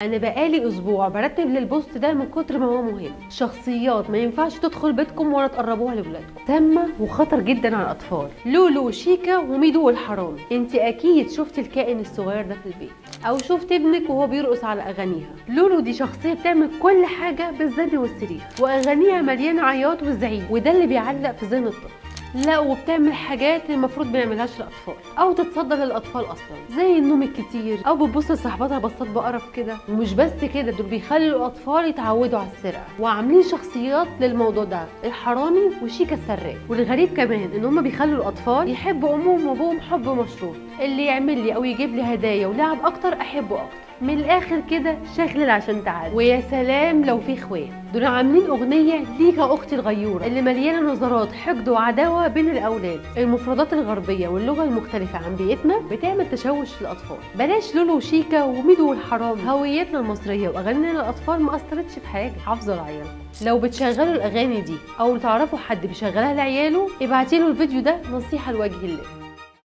انا بقالي اسبوع برتب للبوست ده من كتر ما هو مهم. شخصيات ما ينفعش تدخل بيتكم ولا تقربوها لاولادكم، سامه وخطر جدا على الاطفال. لولو وشيكا وميدو والحرامي. انت اكيد شفت الكائن الصغير ده في البيت، او شفت ابنك وهو بيرقص على اغانيها. لولو دي شخصيه بتعمل كل حاجه بالزن والصريخ، واغانيها مليانه عياط وزعيق، وده اللي بيعلق في ذهن الطفل. لا، وبتعمل حاجات المفروض ما يعملهاش الاطفال، او تتصدى للاطفال اصلا، زي النوم الكتير، او بتبص لصاحبتها بصات بقرف كده. ومش بس كده، دول بيخلوا الاطفال يتعودوا على السرقه، وعاملين شخصيات للموضوع ده، الحرامي وشيكا السراق. والغريب كمان ان هم بيخلوا الاطفال يحبوا امهم وابوهم حب مشروط. اللي يعمل لي او يجيب لي هدايا ولعب اكتر احبه اكتر. من الاخر كده شغل عشان تعال. ويا سلام لو في اخوات، دول عاملين اغنيه ليكا اختي الغيوره اللي مليانه نظرات حقد وعداوه بين الاولاد. المفردات الغربيه واللغه المختلفه عن بيئتنا بتعمل تشوش للاطفال. بلاش لولو وشيكا وميدو والحرامي، هويتنا المصريه واغانينا للاطفال ما اثرتش في حاجه، حافظه لعيالكم. لو بتشغلوا الاغاني دي او تعرفوا حد بيشغلها لعياله، ابعتيله الفيديو ده نصيحه لوجه الله.